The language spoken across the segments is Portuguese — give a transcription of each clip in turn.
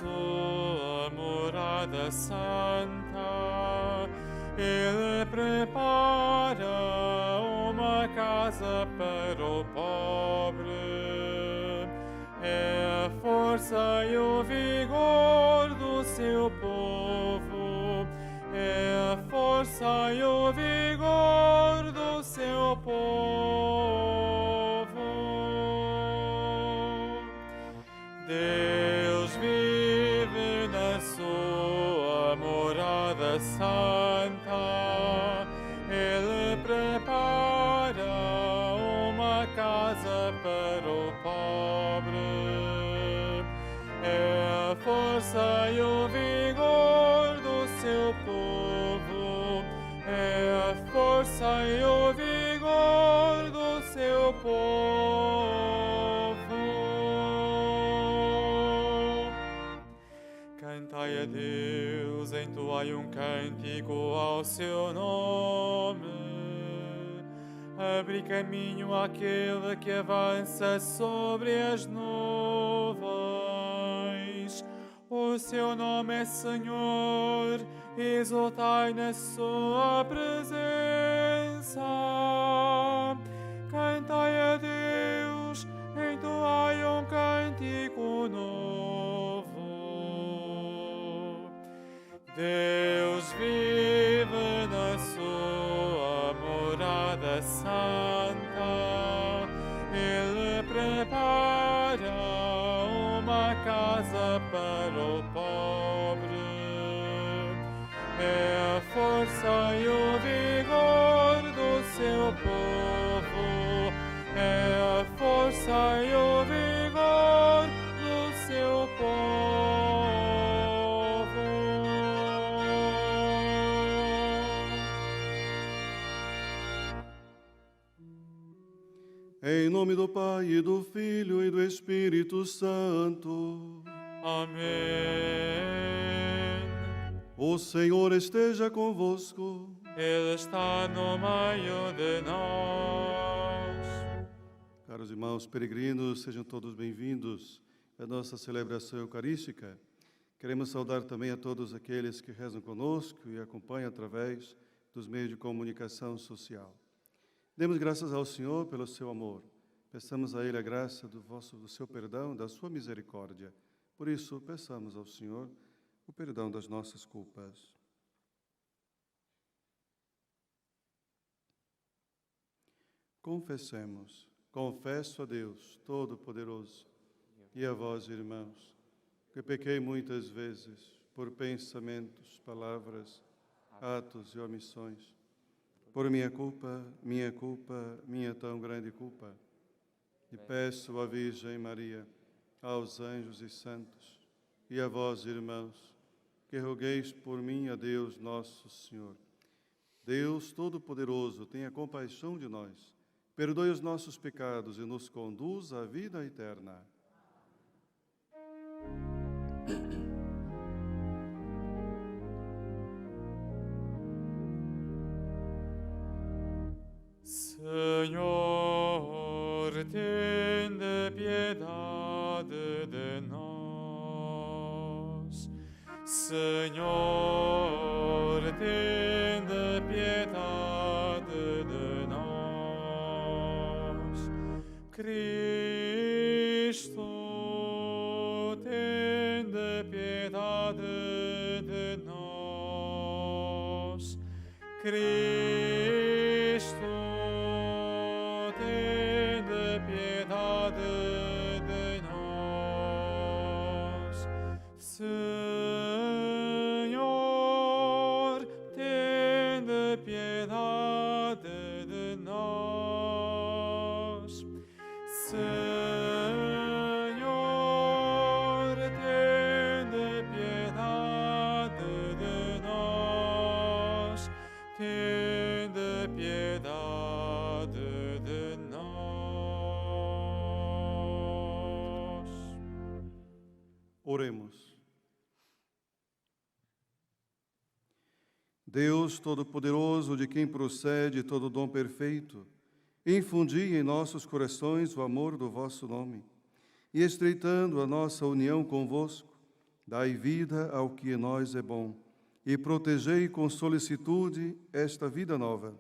sua morada santa. Ele prepara uma casa para o pobre. É a força e o vigor do seu povo. É a força e o vigor do seu povo. Deus vive na sua morada santa. Ele prepara uma casa para o pobre. É a força e o vigor do seu povo. É a força e o vigor do seu povo. Cantai a Deus, entoai um cântico ao seu nome. Abre caminho àquele que avança sobre as nuvens. O seu nome é Senhor, exultai na sua presença. Cantai a Deus, entoai um cântico novo. Deus vive na sua morada santa. Ele prepara uma casa para o pobre. É a força e o vigor do seu povo. É a força e o vigor do seu povo. Em nome do Pai, e do Filho, e do Espírito Santo. Amém. O Senhor esteja convosco. Ele está no meio de nós. Caros irmãos peregrinos, sejam todos bem-vindos à nossa celebração eucarística. Queremos saudar também a todos aqueles que rezam conosco e acompanham através dos meios de comunicação social. Demos graças ao Senhor pelo seu amor. Peçamos a Ele a graça do seu perdão, da sua misericórdia. Por isso, peçamos ao Senhor o perdão das nossas culpas. Confessemos. Confesso a Deus Todo-Poderoso e a vós, irmãos, que pequei muitas vezes por pensamentos, palavras, atos e omissões. Por minha culpa, minha tão grande culpa. E peço à Virgem Maria, aos anjos e santos, e a vós, irmãos, que rogueis por mim a Deus nosso Senhor. Deus Todo-Poderoso, tenha compaixão de nós, perdoe os nossos pecados e nos conduz à vida eterna. Senhor, tende piedade de nós. Senhor, tende piedade de nós. Cristo, tende piedade de nós. Cristo, tende piedade de nós. Senhor, tende piedade de nós. Senhor, tende piedade de nós. Tende piedade de nós. Oremos. Deus Todo-Poderoso, de quem procede todo dom perfeito, infundi em nossos corações o amor do vosso nome, e estreitando a nossa união convosco, Dai vida ao que em nós é bom, e protegei com solicitude esta vida nova.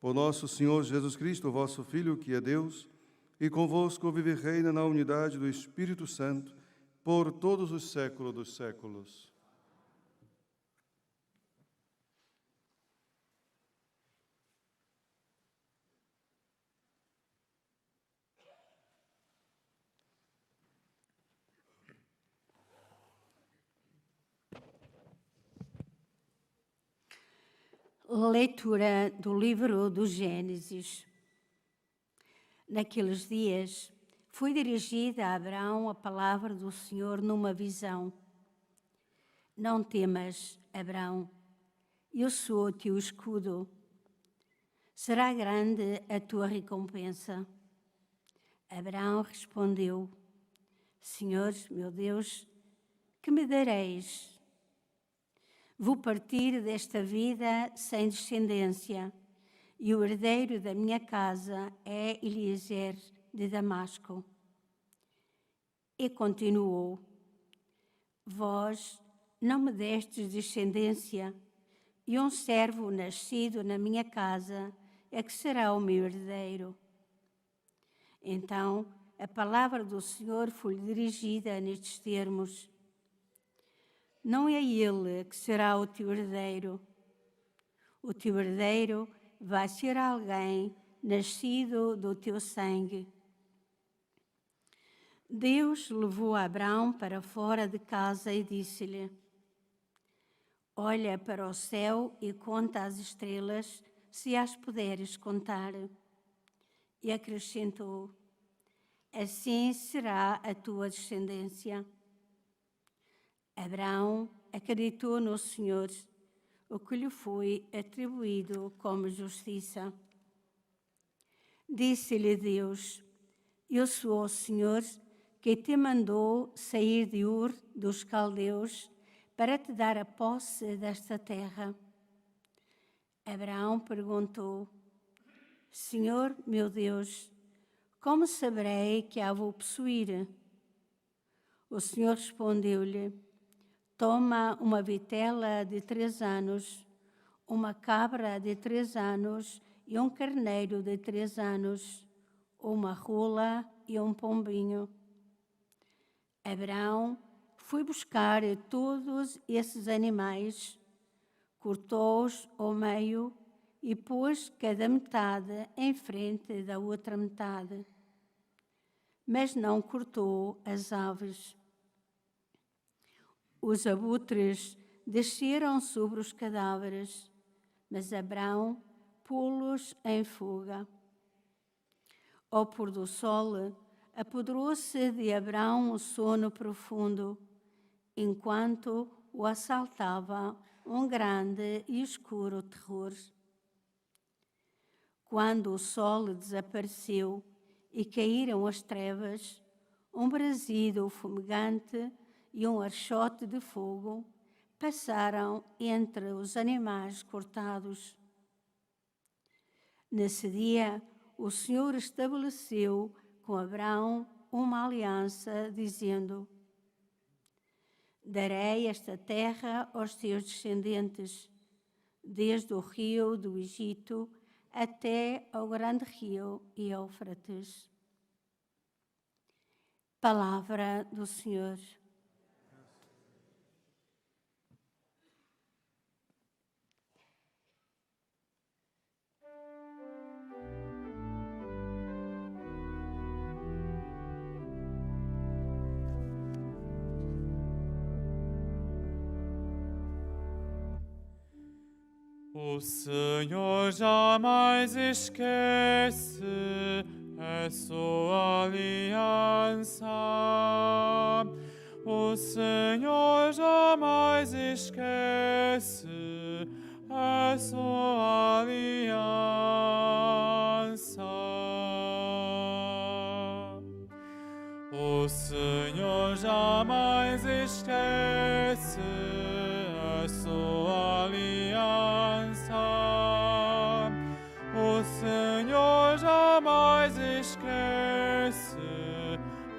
Por nosso Senhor Jesus Cristo, vosso Filho, que é Deus, e convosco vive e reina na unidade do Espírito Santo, por todos os séculos dos séculos. Leitura do livro do Gênesis. Naqueles dias, foi dirigida a Abraão a palavra do Senhor numa visão. Não temas, Abraão, eu sou o teu escudo. Será grande a tua recompensa. Abraão respondeu: Senhor, meu Deus, que me dareis? Vou partir desta vida sem descendência, e o herdeiro da minha casa é Eliezer de Damasco. E continuou: Vós não me destes descendência, e um servo nascido na minha casa é que será o meu herdeiro. Então a palavra do Senhor foi-lhe dirigida nestes termos: Não é ele que será o teu herdeiro. O teu herdeiro vai ser alguém nascido do teu sangue. Deus levou Abraão para fora de casa e disse-lhe: Olha para o céu e conta as estrelas, se as puderes contar. E acrescentou: Assim será a tua descendência. Abraão acreditou no Senhor, o que lhe foi atribuído como justiça. Disse-lhe Deus: Eu sou o Senhor que te mandou sair de Ur dos caldeus para te dar a posse desta terra. Abraão perguntou: Senhor, meu Deus, como saberei que a vou possuir? O Senhor respondeu-lhe: Toma uma vitela de 3 anos, uma cabra de 3 anos e um carneiro de 3 anos, uma rola e um pombinho. Abraão foi buscar todos esses animais, cortou-os ao meio e pôs cada metade em frente da outra metade. Mas não cortou as aves. Os abutres desceram sobre os cadáveres, mas Abraão pô-los em fuga. Ao pôr do sol, apoderou-se de Abraão o sono profundo, enquanto o assaltava um grande e escuro terror. Quando o sol desapareceu e caíram as trevas, um brasido fumegante e um archote de fogo passaram entre os animais cortados. Nesse dia, o Senhor estabeleceu com Abraão uma aliança, dizendo: Darei esta terra aos teus descendentes, desde o rio do Egito até ao grande rio Éufrates. Palavra do Senhor. O Senhor jamais esquece a sua aliança. O Senhor jamais esquece a sua aliança. O Senhor jamais esquece a sua aliança. O Senhor jamais esquece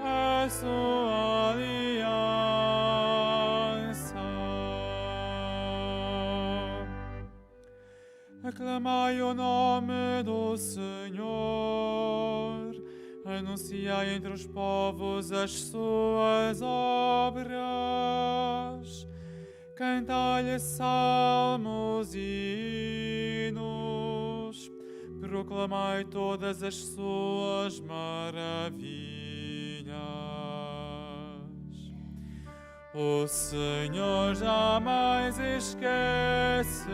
a sua aliança. Aclamai o nome do Senhor, anunciai entre os povos as suas obras, cantai-lhe salmos e hinos, proclamai todas as suas maravilhas. O Senhor jamais esquece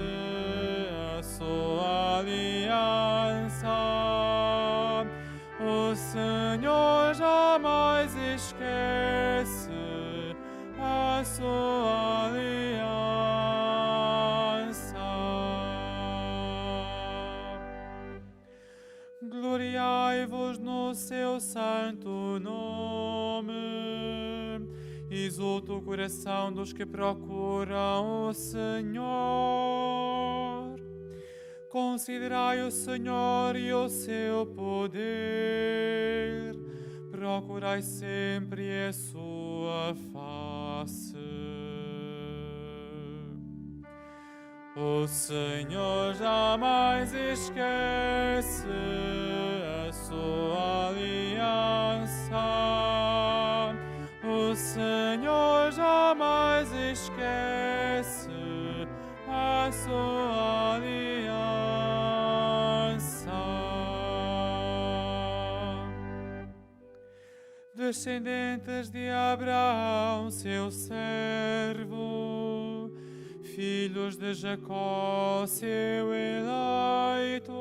a sua aliança. O Senhor jamais esquece a sua aliança. Gloriai-vos no seu santo nome. Exulta o coração dos que procuram o Senhor. Considerai o Senhor e o seu poder. Procurai sempre a sua face. O Senhor jamais esquece a sua aliança. O Senhor jamais esquece a sua aliança. Descendentes de Abraão, seu servo, filhos de Jacó, seu eleito,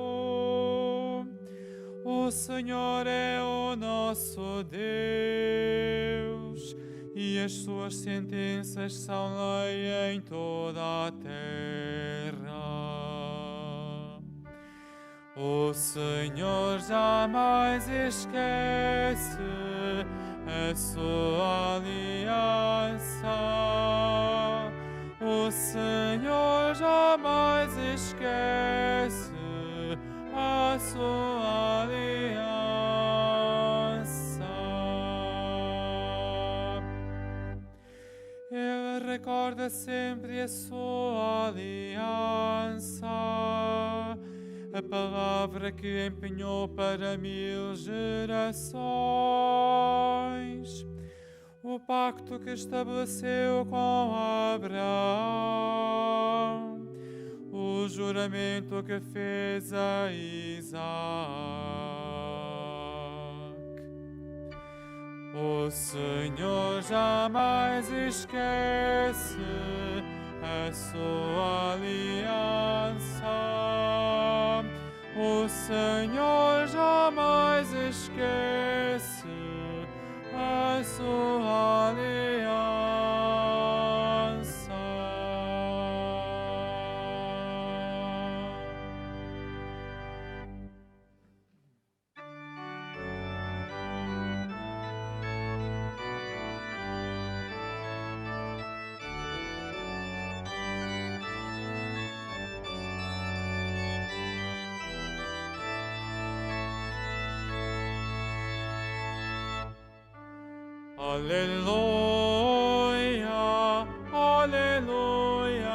o Senhor é o nosso Deus, e as suas sentenças são lei em toda a terra. O Senhor jamais esquece a sua aliança. O Senhor jamais esquece a sua aliança. Ele recorda sempre a sua aliança, a palavra que empenhou para 1000 gerações, o pacto que estabeleceu com Abraão, o juramento que fez a Isaac. O Senhor jamais esquece a sua aliança. O Senhor jamais esquece a sua aliança. Aleluia, aleluia,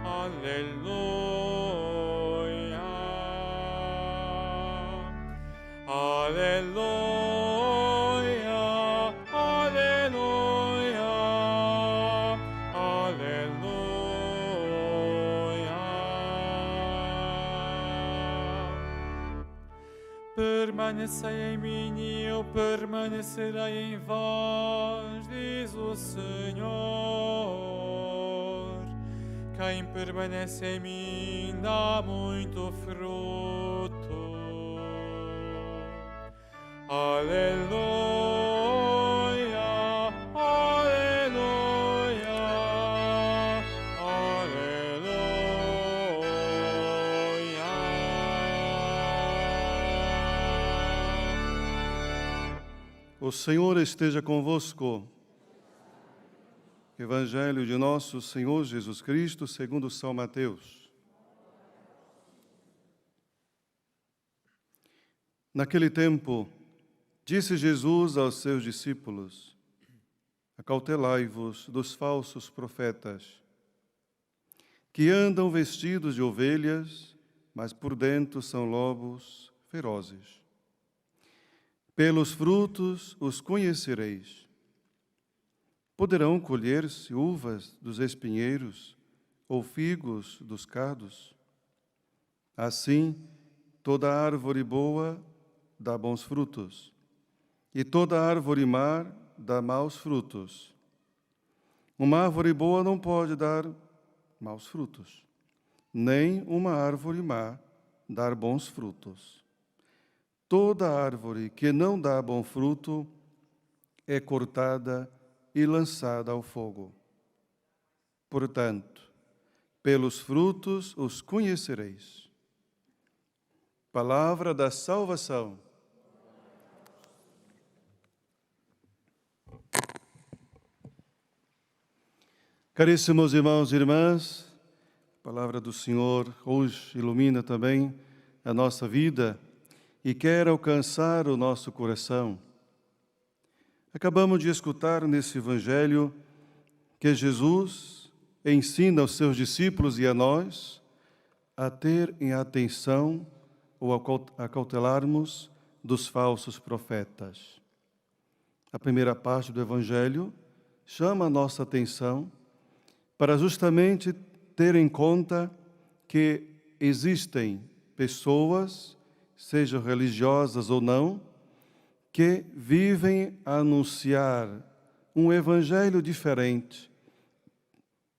aleluia, aleluia, aleluia, aleluia. Permanecei em mim e eu permanecerei em vós, diz o Senhor. Quem permanece em mim dá muito fruto. Aleluia, aleluia, aleluia. O Senhor esteja convosco. Evangelho de nosso Senhor Jesus Cristo, segundo São Mateus. Naquele tempo, disse Jesus aos seus discípulos: acautelai-vos dos falsos profetas. que andam vestidos de ovelhas, mas por dentro são lobos ferozes. Pelos frutos os conhecereis. Poderão colher-se uvas dos espinheiros ou figos dos cardos? Assim, toda árvore boa dá bons frutos, e toda árvore má dá maus frutos. Uma árvore boa não pode dar maus frutos, nem uma árvore má dar bons frutos. Toda árvore que não dá bom fruto é cortada e lançada ao fogo. Portanto, pelos frutos os conhecereis. Palavra da salvação. Caríssimos irmãos e irmãs, a palavra do Senhor hoje ilumina também a nossa vida e quer alcançar o nosso coração. Acabamos de escutar nesse Evangelho que Jesus ensina aos seus discípulos e a nós a ter em atenção ou a cautelarmos dos falsos profetas. A primeira parte do Evangelho chama a nossa atenção para justamente ter em conta que existem pessoas, sejam religiosas ou não, que vivem a anunciar um evangelho diferente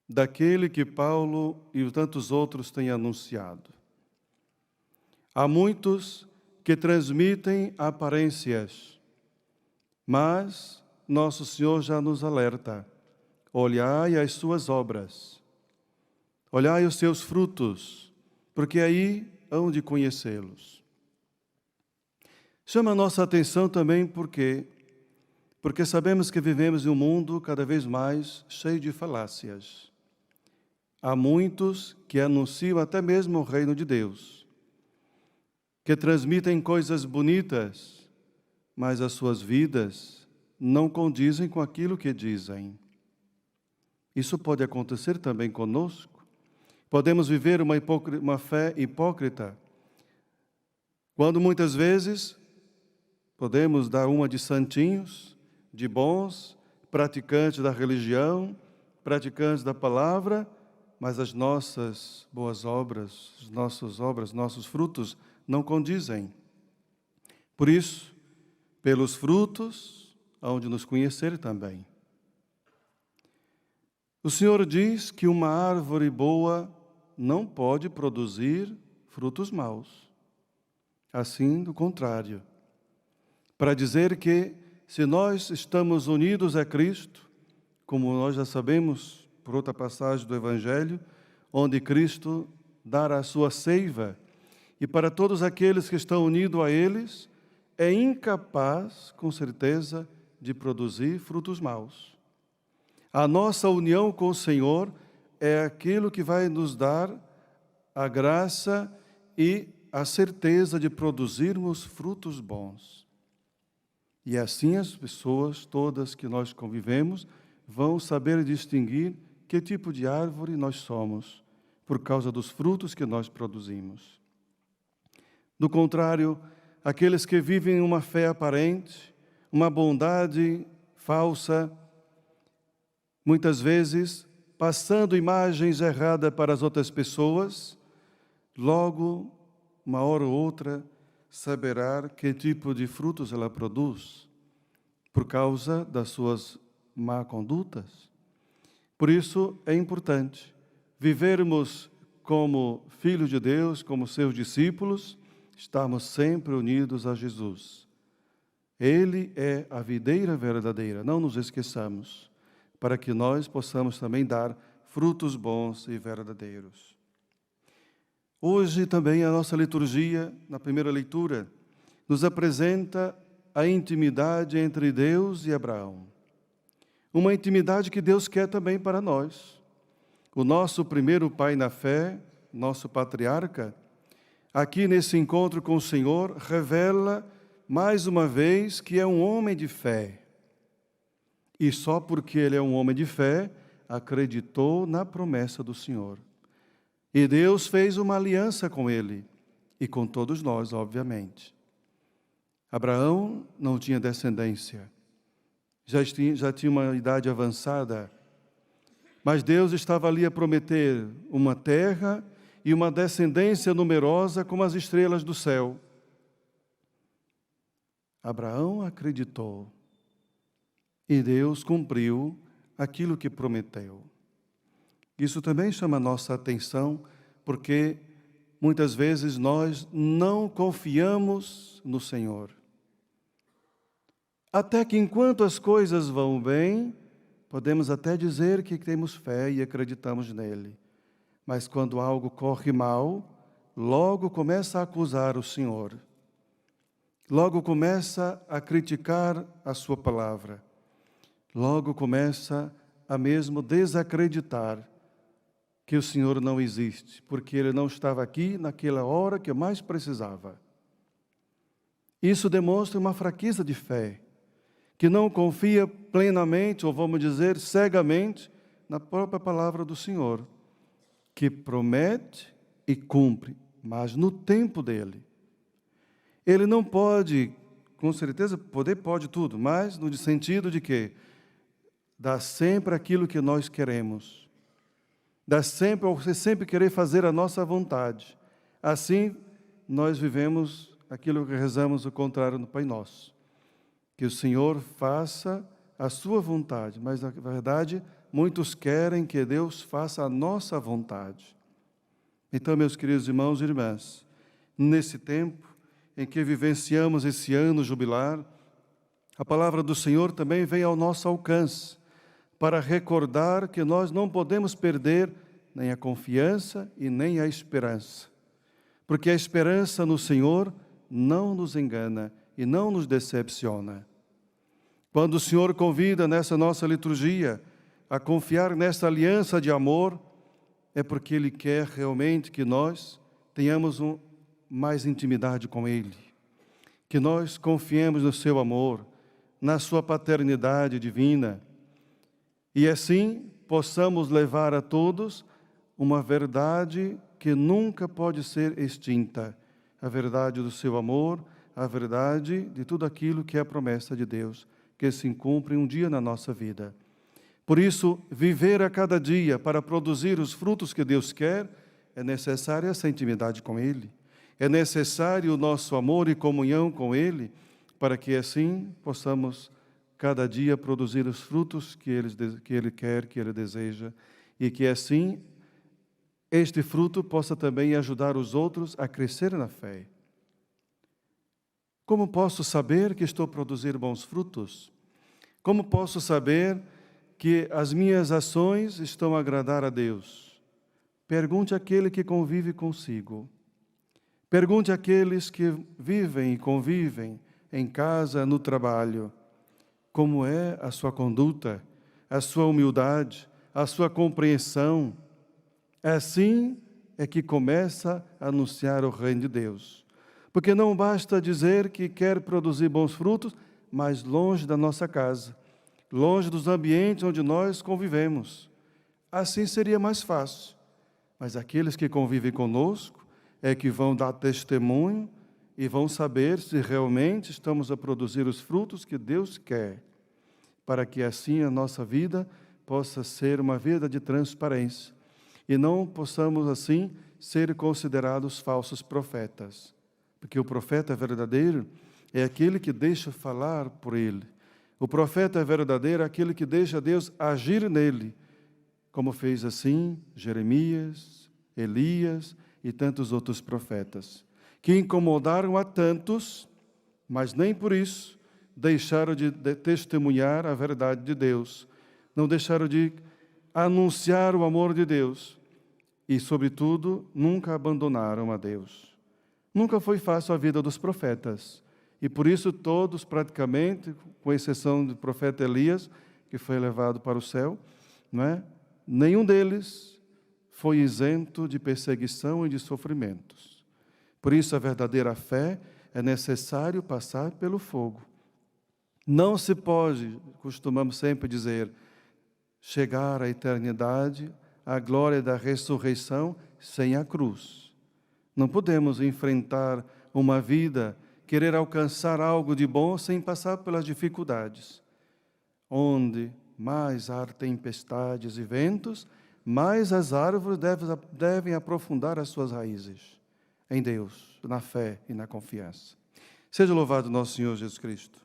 daquele que Paulo e tantos outros têm anunciado. Há muitos que transmitem aparências, mas nosso Senhor já nos alerta: olhai as suas obras, olhai os seus frutos, porque aí hão de conhecê-los. Chama a nossa atenção também porque sabemos que vivemos em um mundo cada vez mais cheio de falácias. Há muitos que anunciam até mesmo o reino de Deus, que transmitem coisas bonitas, mas as suas vidas não condizem com aquilo que dizem. Isso pode acontecer também conosco. Podemos viver uma fé hipócrita, quando muitas vezes podemos dar uma de santinhos, de bons, praticantes da religião, praticantes da palavra, mas as nossas boas obras, nossos frutos não condizem. Por isso, pelos frutos, hão de nos conhecer também. O Senhor diz que uma árvore boa não pode produzir frutos maus. Assim, do contrário, para dizer que se nós estamos unidos a Cristo, como nós já sabemos por outra passagem do Evangelho, onde Cristo dará a sua seiva, e para todos aqueles que estão unidos a eles, é incapaz, com certeza, de produzir frutos maus. A nossa união com o Senhor é aquilo que vai nos dar a graça e a certeza de produzirmos frutos bons. E assim as pessoas todas que nós convivemos vão saber distinguir que tipo de árvore nós somos, por causa dos frutos que nós produzimos. Do contrário, aqueles que vivem uma fé aparente, uma bondade falsa, muitas vezes passando imagens erradas para as outras pessoas, logo, uma hora ou outra, saberá que tipo de frutos ela produz, por causa das suas má condutas. Por isso é importante vivermos como filhos de Deus, como seus discípulos, estarmos sempre unidos a Jesus. Ele é a videira verdadeira, não nos esqueçamos, para que nós possamos também dar frutos bons e verdadeiros. Hoje também a nossa liturgia, na primeira leitura, nos apresenta a intimidade entre Deus e Abraão. Uma intimidade que Deus quer também para nós. O nosso primeiro pai na fé, nosso patriarca, aqui nesse encontro com o Senhor, revela mais uma vez que é um homem de fé. E só porque ele é um homem de fé, acreditou na promessa do Senhor. E Deus fez uma aliança com ele e com todos nós, obviamente. Abraão não tinha descendência, já tinha uma idade avançada, mas Deus estava ali a prometer uma terra e uma descendência numerosa como as estrelas do céu. Abraão acreditou e Deus cumpriu aquilo que prometeu. Isso também chama a nossa atenção, porque muitas vezes nós não confiamos no Senhor. Até que enquanto as coisas vão bem, podemos até dizer que temos fé e acreditamos nele. Mas quando algo corre mal, logo começa a acusar o Senhor. Logo começa a criticar a sua palavra. Logo começa a mesmo desacreditar que o Senhor não existe, porque Ele não estava aqui naquela hora que eu mais precisava. Isso demonstra uma fraqueza de fé, que não confia plenamente, ou vamos dizer, cegamente, na própria palavra do Senhor, que promete e cumpre, mas no tempo dEle. Ele não pode, com certeza, pode tudo, mas no sentido de que dá sempre aquilo que nós queremos. Você sempre querer fazer a nossa vontade. Assim, nós vivemos aquilo que rezamos o contrário no Pai Nosso. Que o Senhor faça a sua vontade, mas na verdade, muitos querem que Deus faça a nossa vontade. Então, meus queridos irmãos e irmãs, nesse tempo em que vivenciamos esse ano jubilar, a palavra do Senhor também vem ao nosso alcance, para recordar que nós não podemos perder nem a confiança e nem a esperança. Porque a esperança no Senhor não nos engana e não nos decepciona. Quando o Senhor convida nessa nossa liturgia a confiar nessa aliança de amor, é porque Ele quer realmente que nós tenhamos mais intimidade com Ele. Que nós confiemos no seu amor, na sua paternidade divina, e assim possamos levar a todos uma verdade que nunca pode ser extinta, a verdade do seu amor, a verdade de tudo aquilo que é a promessa de Deus, que se cumpre um dia na nossa vida. Por isso, viver a cada dia para produzir os frutos que Deus quer, é necessária essa intimidade com Ele. É necessário o nosso amor e comunhão com Ele, para que assim possamos cada dia produzir os frutos que Ele quer, que Ele deseja, e que assim este fruto possa também ajudar os outros a crescer na fé. Como posso saber que estou a produzir bons frutos? Como posso saber que as minhas ações estão a agradar a Deus? Pergunte àquele que convive consigo. Pergunte àqueles que vivem e convivem em casa, no trabalho. Como é a sua conduta, a sua humildade, a sua compreensão. Assim é que começa a anunciar o reino de Deus. Porque não basta dizer que quer produzir bons frutos, mas longe da nossa casa, longe dos ambientes onde nós convivemos. Assim seria mais fácil. Mas aqueles que convivem conosco é que vão dar testemunho e vão saber se realmente estamos a produzir os frutos que Deus quer, para que assim a nossa vida possa ser uma vida de transparência e não possamos assim ser considerados falsos profetas, porque o profeta verdadeiro é aquele que deixa falar por ele. O profeta verdadeiro é aquele que deixa Deus agir nele, como fez assim Jeremias, Elias e tantos outros profetas, que incomodaram a tantos, mas nem por isso deixaram de testemunhar a verdade de Deus, não deixaram de anunciar o amor de Deus e, sobretudo, nunca abandonaram a Deus. Nunca foi fácil a vida dos profetas e, por isso, todos praticamente, com exceção do profeta Elias, que foi levado para o céu, não é? Nenhum deles foi isento de perseguição e de sofrimentos. Por isso, a verdadeira fé é necessário passar pelo fogo. Não se pode, costumamos sempre dizer, chegar à eternidade a glória da ressurreição sem a cruz. Não podemos enfrentar uma vida, querer alcançar algo de bom sem passar pelas dificuldades. Onde mais há tempestades e ventos, mais as árvores devem aprofundar as suas raízes em Deus, na fé e na confiança. Seja louvado nosso Senhor Jesus Cristo.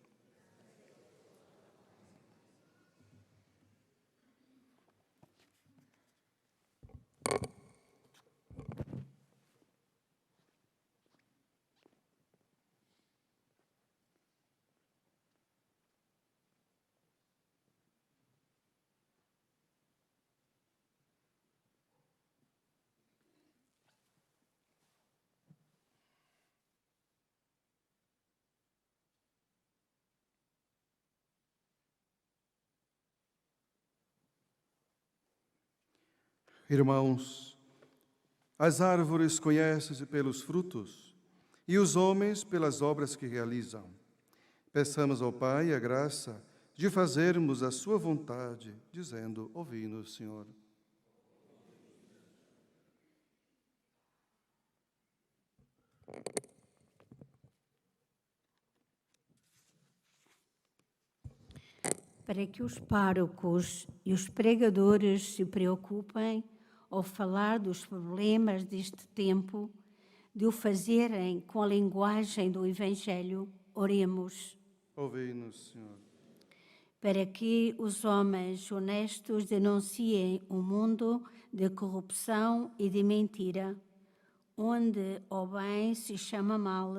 Irmãos, as árvores conhecem-se pelos frutos e os homens pelas obras que realizam. Peçamos ao Pai a graça de fazermos a sua vontade, dizendo: ouvi-nos, Senhor. Para que os párocos e os pregadores se preocupem ao falar dos problemas deste tempo, de o fazerem com a linguagem do Evangelho, oremos. Ouvi-nos, Senhor. Para que os homens honestos denunciem um mundo de corrupção e de mentira, onde o bem se chama mal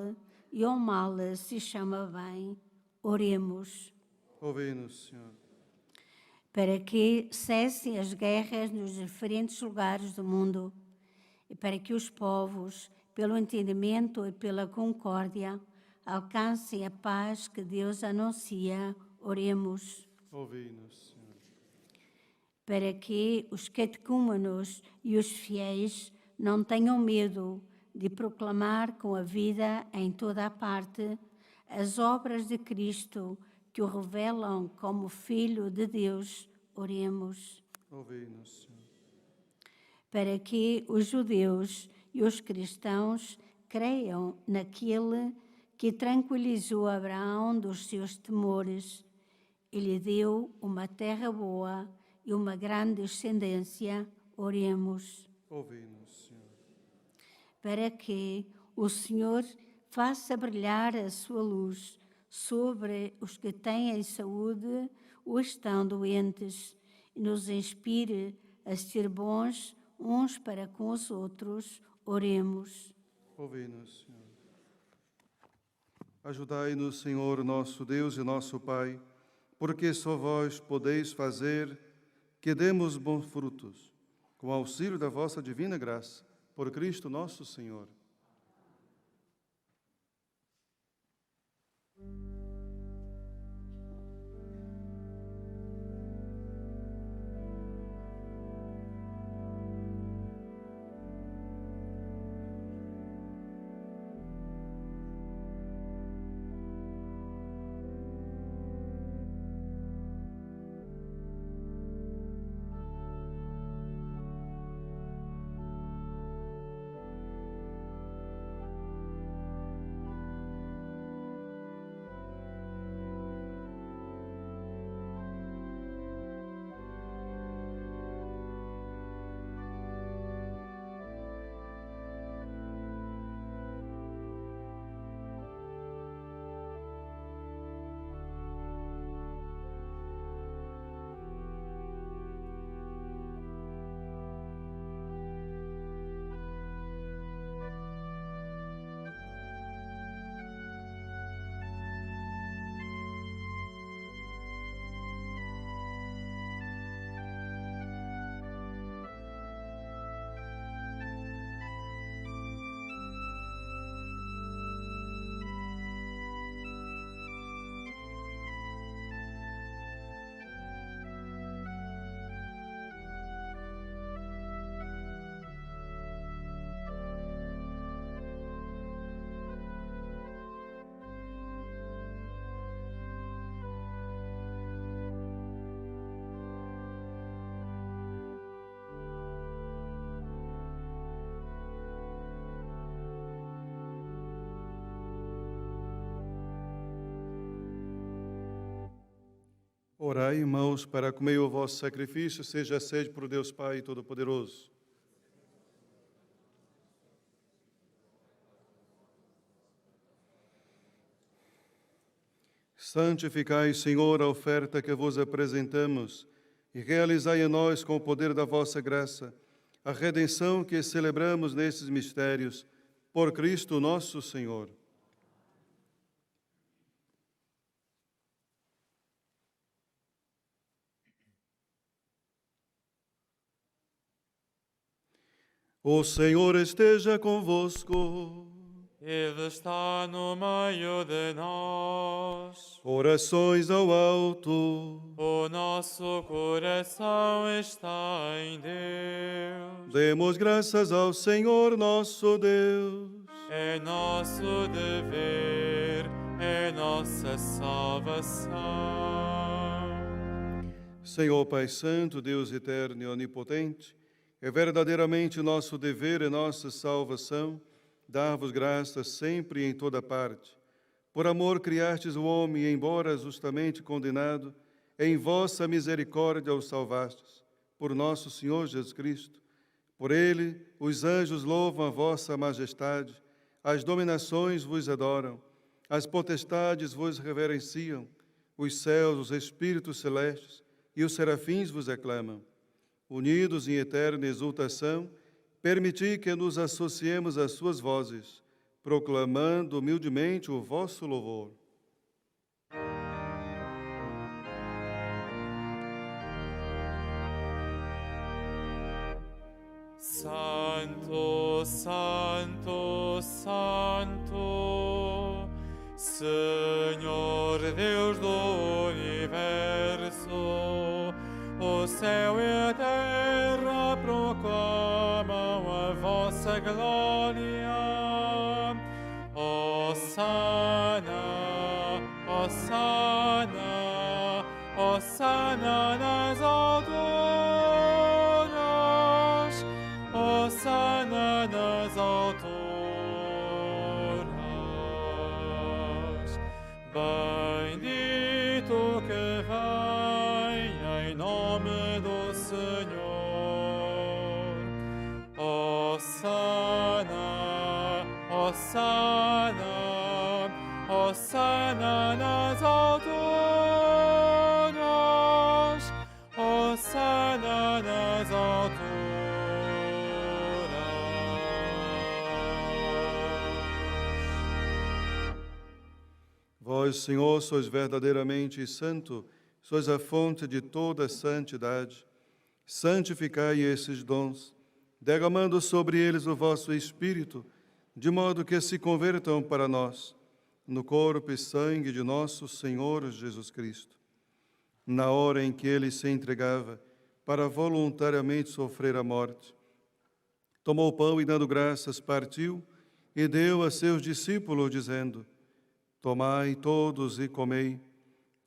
e o mal se chama bem, oremos. Ouvi-nos, Senhor. Para que cessem as guerras nos diferentes lugares do mundo e para que os povos, pelo entendimento e pela concórdia, alcancem a paz que Deus anuncia, oremos. Ouvi-nos, Senhor. Para que os catecúmenos e os fiéis não tenham medo de proclamar com a vida em toda a parte as obras de Cristo, que o revelam como Filho de Deus, oremos. Ouvi-nos, Senhor. Para que os judeus e os cristãos creiam naquele que tranquilizou Abraão dos seus temores e lhe deu uma terra boa e uma grande descendência, oremos. Ouvi-nos, Senhor. Para que o Senhor faça brilhar a sua luz sobre os que têm saúde ou estão doentes, e nos inspire a ser bons uns para com os outros, oremos. Ouvi-nos, Senhor. Ajudai-nos, Senhor, nosso Deus e nosso Pai, porque só vós podeis fazer que demos bons frutos, com o auxílio da vossa divina graça, por Cristo nosso Senhor. Orai, irmãos, para que o meio ao vosso sacrifício seja aceito por Deus Pai Todo-Poderoso. Santificai, Senhor, a oferta que vos apresentamos e realizai em nós, com o poder da vossa graça, a redenção que celebramos nesses mistérios, por Cristo nosso Senhor. O Senhor esteja convosco. Ele está no meio de nós. Orações ao alto. O nosso coração está em Deus. Demos graças ao Senhor nosso Deus. É nosso dever, é nossa salvação. Senhor Pai Santo, Deus eterno e onipotente, é verdadeiramente nosso dever e nossa salvação dar-vos graças sempre e em toda parte. Por amor criastes o homem, e embora justamente condenado, em vossa misericórdia o salvastes. Por nosso Senhor Jesus Cristo. Por ele, os anjos louvam a vossa majestade, as dominações vos adoram, as potestades vos reverenciam, os céus, os espíritos celestes e os serafins vos aclamam. Unidos em eterna exultação, permiti que nos associemos às suas vozes, proclamando humildemente o vosso louvor. Santo, Santo, Santo, Senhor Deus do universo, o céu e a terra proclamam a vossa glória. Hosana, Hosana, Hosana nas alturas, Hosana nas alturas. Bendito que vem em nome do Senhor. Hosana, Hosana, Hosana nas alturas, Hosana nas alturas. Vós, Senhor, sois verdadeiramente santo, sois a fonte de toda santidade. Santificai esses dons, derramando sobre eles o vosso Espírito, de modo que se convertam para nós, no corpo e sangue de nosso Senhor Jesus Cristo. Na hora em que ele se entregava para voluntariamente sofrer a morte, tomou o pão e, dando graças, partiu e deu a seus discípulos, dizendo: Tomai todos e comei,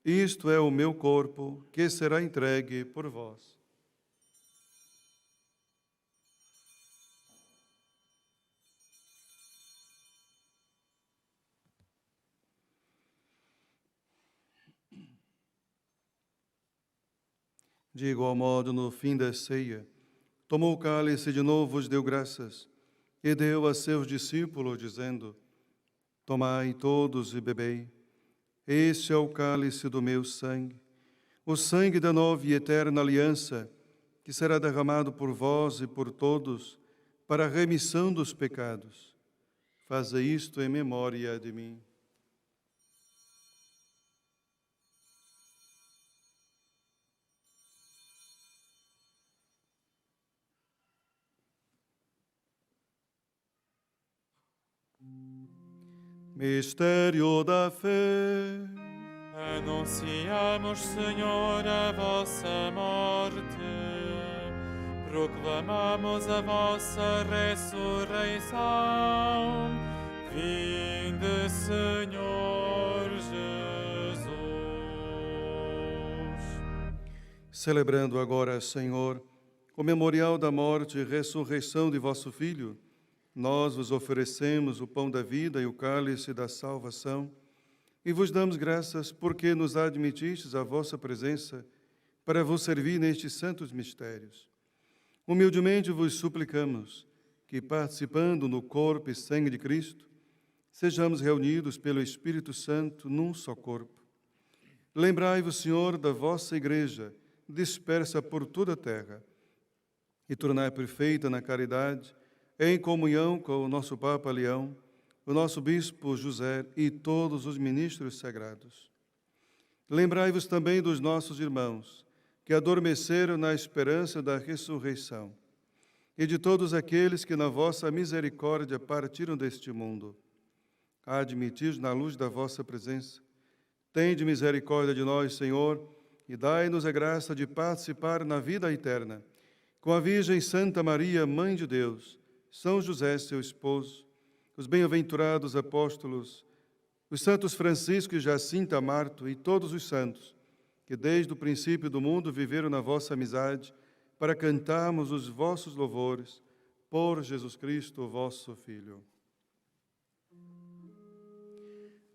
isto é o meu corpo, que será entregue por vós. De igual modo, no fim da ceia, tomou o cálice e de novo vos deu graças, e deu a seus discípulos, dizendo: Tomai todos e bebei, este é o cálice do meu sangue, o sangue da nova e eterna aliança, que será derramado por vós e por todos, para a remissão dos pecados. Faze isto em memória de mim. Mistério da fé. Anunciamos, Senhor, a vossa morte, proclamamos a vossa ressurreição. Vinde, Senhor Jesus. Celebrando agora, Senhor, o memorial da morte e ressurreição de vosso Filho, nós vos oferecemos o pão da vida e o cálice da salvação, E vos damos graças porque nos admitistes à vossa presença para vos servir nestes santos mistérios. Humildemente vos suplicamos que, participando no corpo e sangue de Cristo, sejamos reunidos pelo Espírito Santo num só corpo. Lembrai-vos, Senhor, da vossa Igreja, dispersa por toda a terra, e tornai perfeita na caridade, em comunhão com o nosso Papa Leão, o nosso Bispo José e todos os ministros sagrados. Lembrai-vos também dos nossos irmãos, que adormeceram na esperança da ressurreição, e de todos aqueles que na vossa misericórdia partiram deste mundo. Admitis na luz da vossa presença. Tende misericórdia de nós, Senhor, e dai-nos a graça de participar na vida eterna, com a Virgem Santa Maria, Mãe de Deus, São José, seu esposo, os bem-aventurados apóstolos, os santos Francisco e Jacinta Marto e todos os santos, que desde o princípio do mundo viveram na vossa amizade, para cantarmos os vossos louvores, por Jesus Cristo, vosso Filho.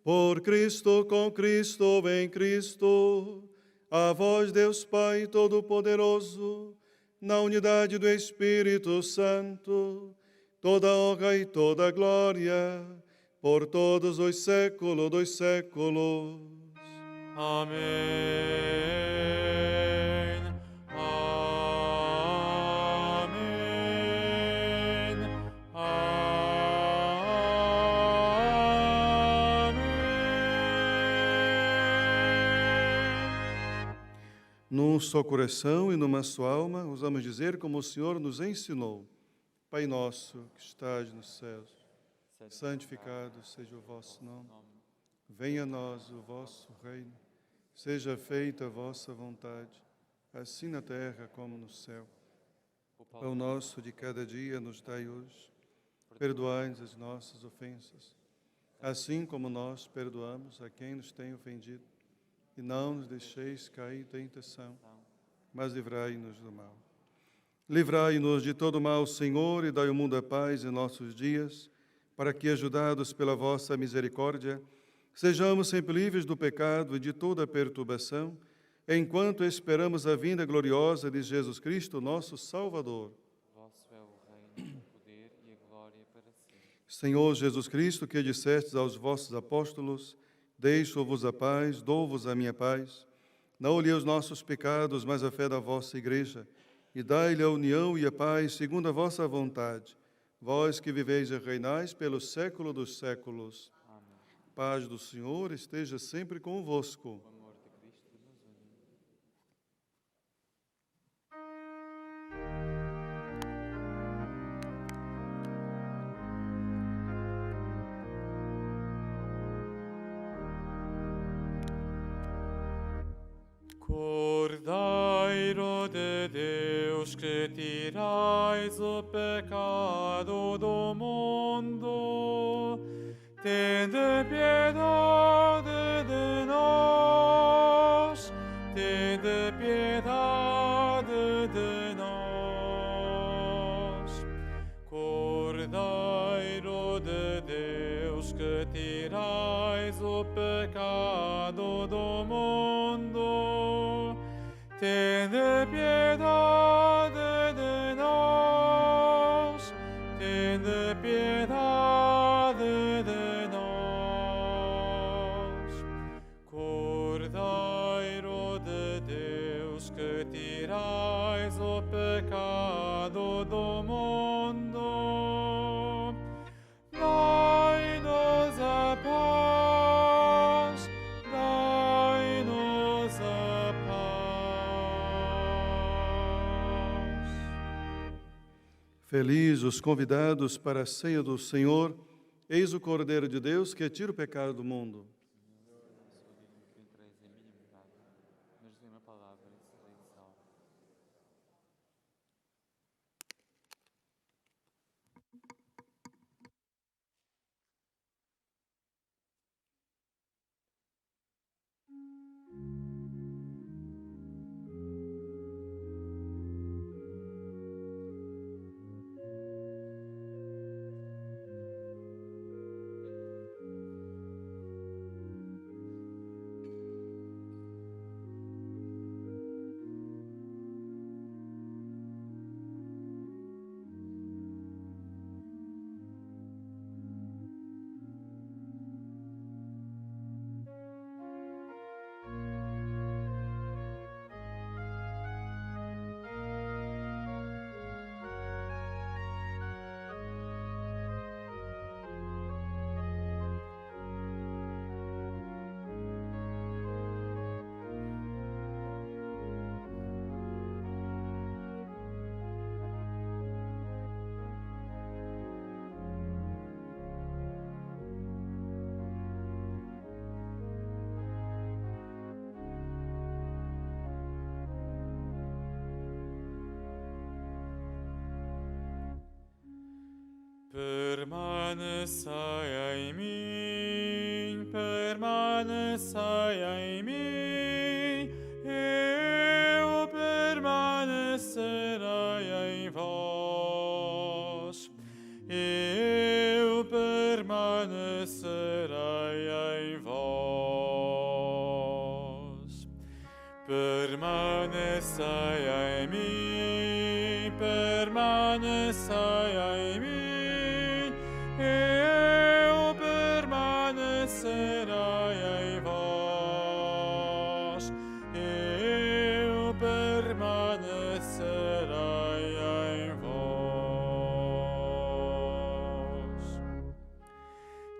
Por Cristo, com Cristo, em Cristo, a vós, Deus Pai Todo-Poderoso, na unidade do Espírito Santo, toda honra e toda glória, por todos os séculos dos séculos. Amém. Amém. Amém. Num só coração e numa só alma, ousamos dizer como o Senhor nos ensinou. Pai nosso, que estás nos céus, santificado seja o vosso nome. Venha a nós o vosso reino. Seja feita a vossa vontade, assim na terra como no céu. O pão nosso de cada dia nos dai hoje. Perdoai-nos as nossas ofensas, assim como nós perdoamos a quem nos tem ofendido. E não nos deixeis cair em tentação, mas livrai-nos do mal. Livrai-nos de todo mal, Senhor, e dai ao mundo a paz em nossos dias, para que, ajudados pela vossa misericórdia, sejamos sempre livres do pecado e de toda perturbação, enquanto esperamos a vinda gloriosa de Jesus Cristo, nosso Salvador. Vosso é o reino, o poder e a glória para sempre. Senhor Jesus Cristo, que dissestes aos vossos apóstolos, deixo-vos a paz, dou-vos a minha paz. Não olhei os nossos pecados, mas a fé da vossa Igreja, e dai-lhe a união e a paz segundo a vossa vontade, vós que viveis e reinais pelo século dos séculos. Amém. Paz do Senhor esteja sempre convosco. O amor de Cristo nos une. Cordeiro de Deus, que tirais o pecado do mundo, tende piedade de nós, tende piedade de nós. Cordeiro de Deus, que tirais o pecado do mundo, tende piedade de nós, tende piedade de nós. Cordeiro de Deus, que tirais o pecado do mundo, dai-nos a paz, dai-nos a paz. Felizes os convidados para a ceia do Senhor. Eis o Cordeiro de Deus que tira o pecado do mundo. Sou digno que entreis em minha morada, mas de uma palavra e serei salvo. Permanecei em mim, permanecei em mim, eu permanecerei em vós, eu permanecerei em vós. Permanecei em mim, permanecei em mim, eu permanecerei em vós, eu permanecerei em vós.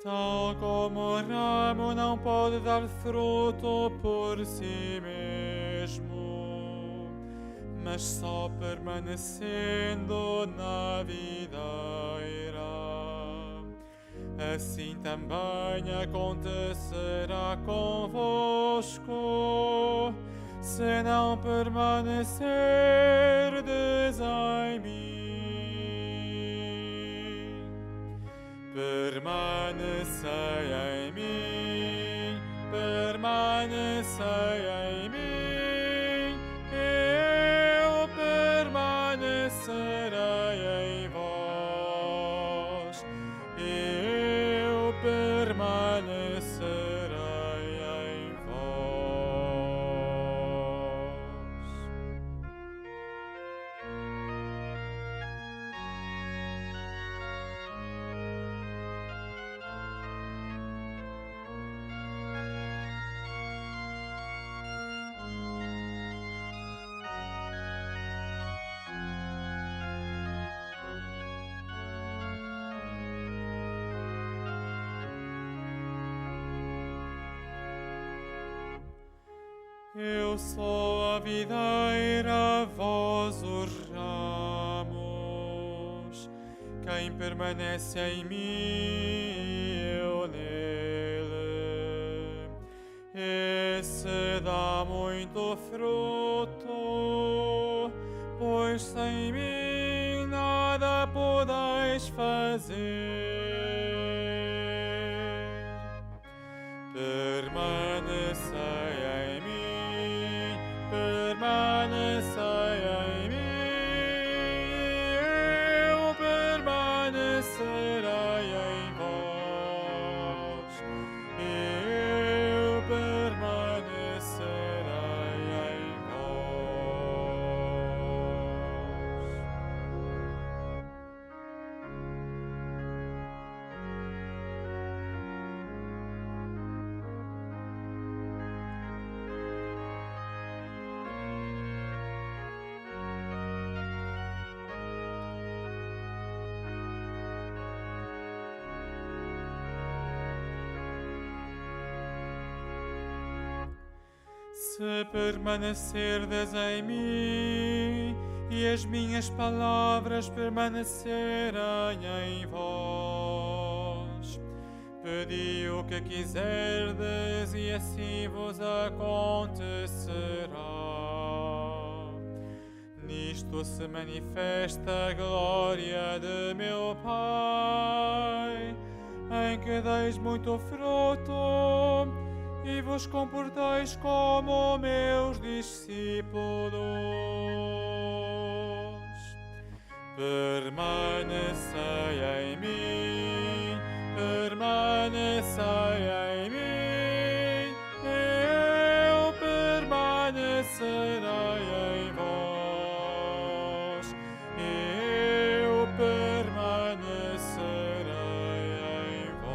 Tal como o ramo não pode dar fruto por si mesmo, mas só permanecendo na videira, assim também acontecerá convosco, se não permanecerdes em mim. Permanecei em mim, permanecei em mim, eu permanecerei em vós, eu permanecerei em vós. Eu sou a videira, vós os ramos. Quem permanece em mim, eu nele. Esse dá muito fruto, pois sem mim nada podeis fazer. Permanecei em mim, permanecei em mim, eu permanecerei em vós, eu permanecerei em Se permanecerdes em mim e as minhas palavras permanecerem em vós, pedi o que quiserdes e assim vos acontecerá. Nisto se manifesta a glória de meu Pai, em que deis muito fruto e vos comporteis como meus discípulos. Permanecei em mim, permanecei em mim, eu permanecerei em vós, eu permanecerei em vós.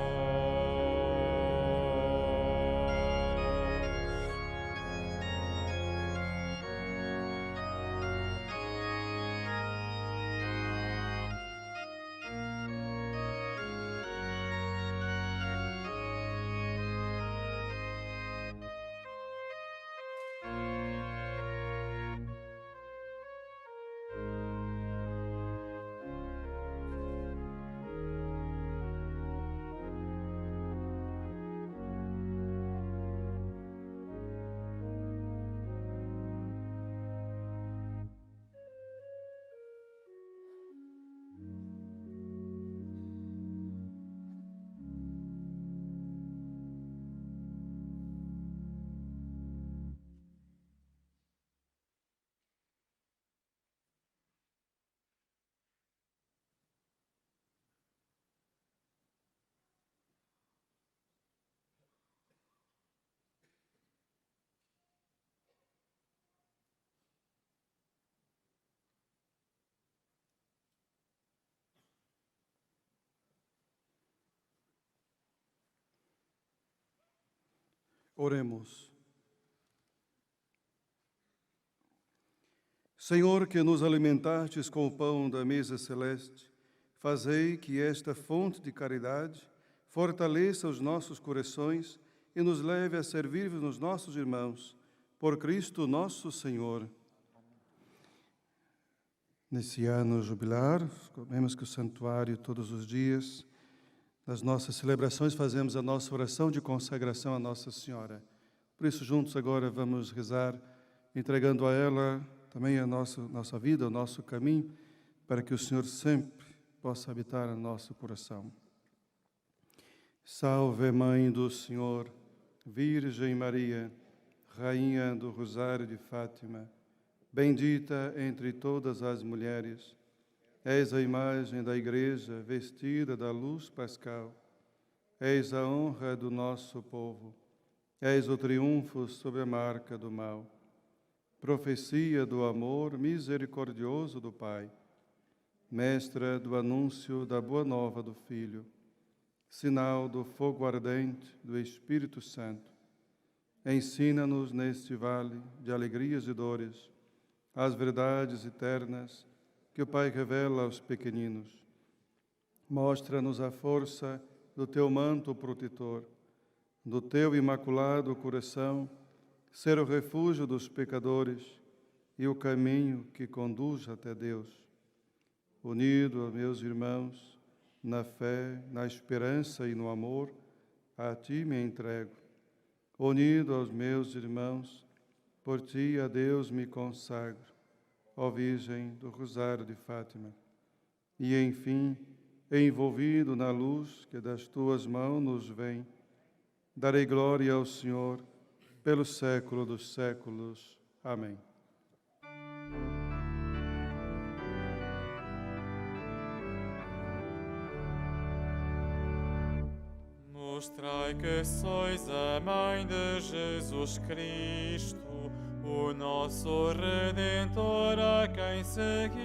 Oremos. Senhor, que nos alimentastes com o pão da mesa celeste, fazei que esta fonte de caridade fortaleça os nossos corações e nos leve a servir nos nossos irmãos, por Cristo nosso Senhor. Nesse ano jubilar, vemos que o santuário todos os dias, nas nossas celebrações, fazemos a nossa oração de consagração à Nossa Senhora. Por isso, juntos agora vamos rezar, entregando a ela também a nossa vida, o nosso caminho, para que o Senhor sempre possa habitar no nosso coração. Salve, Mãe do Senhor, Virgem Maria, Rainha do Rosário de Fátima, bendita entre todas as mulheres, és a imagem da Igreja vestida da luz pascal, és a honra do nosso povo, és o triunfo sobre a marca do mal. Profecia do amor misericordioso do Pai, mestra do anúncio da boa nova do Filho, sinal do fogo ardente do Espírito Santo, ensina-nos neste vale de alegrias e dores as verdades eternas que o Pai revela aos pequeninos. Mostra-nos a força do teu manto protetor, do teu imaculado coração, ser o refúgio dos pecadores e o caminho que conduz até Deus. Unido a meus irmãos, na fé, na esperança e no amor, a ti me entrego. Unido aos meus irmãos, por ti a Deus me consagro, ó Virgem do Rosário de Fátima. E, enfim, envolvido na luz que das tuas mãos nos vem, darei glória ao Senhor, pelo século dos séculos. Amém. Mostrai que sois a Mãe de Jesus Cristo, o nosso Redentor a quem seguimos.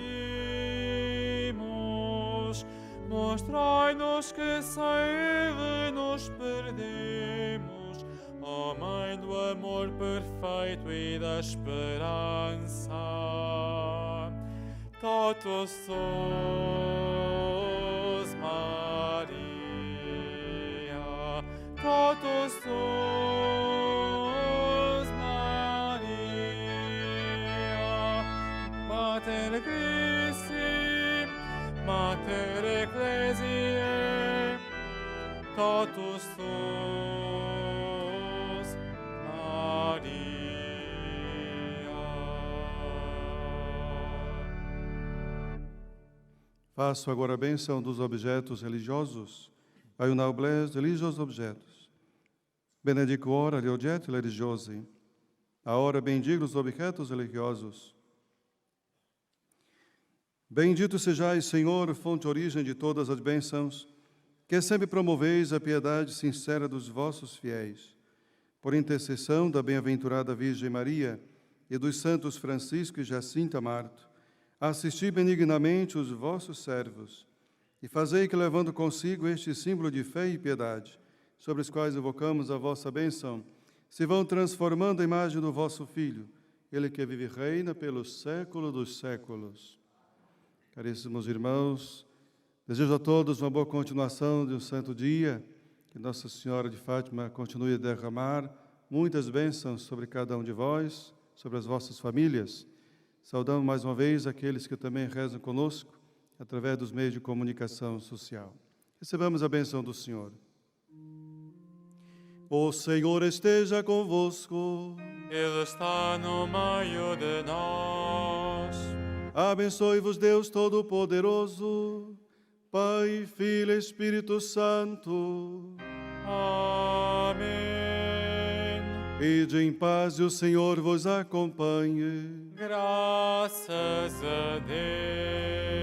Mostrai-nos que sem Ele nos perdemos, ó Mãe do amor perfeito e da esperança. Totus sos, Maria, totus sos, Maria, Mater Christi, Mater Ecclesiae, totus sos, Maria. Faço agora a bênção dos objetos religiosos. Ai nobles religiosos objetos. Benedico ora gli oggetti religiosi. Ora bendigo os objetos religiosos. Bendito sejais, Senhor, fonte e origem de todas as bênçãos, que sempre promoveis a piedade sincera dos vossos fiéis. Por intercessão da bem-aventurada Virgem Maria e dos santos Francisco e Jacinta Marto, assisti benignamente os vossos servos e fazei que, levando consigo este símbolo de fé e piedade, sobre os quais invocamos a vossa bênção, se vão transformando a imagem do vosso Filho, Ele que vive e reina pelos séculos dos séculos. Caríssimos irmãos, desejo a todos uma boa continuação de um santo dia, que Nossa Senhora de Fátima continue a derramar muitas bênçãos sobre cada um de vós, sobre as vossas famílias. Saudamos mais uma vez aqueles que também rezam conosco, através dos meios de comunicação social. Recebamos a bênção do Senhor. O Senhor esteja convosco. Ele está no meio de nós. Abençoe-vos Deus Todo-Poderoso, Pai, Filho e Espírito Santo. Amém. Ide em paz e o Senhor vos acompanhe. Graças a Deus.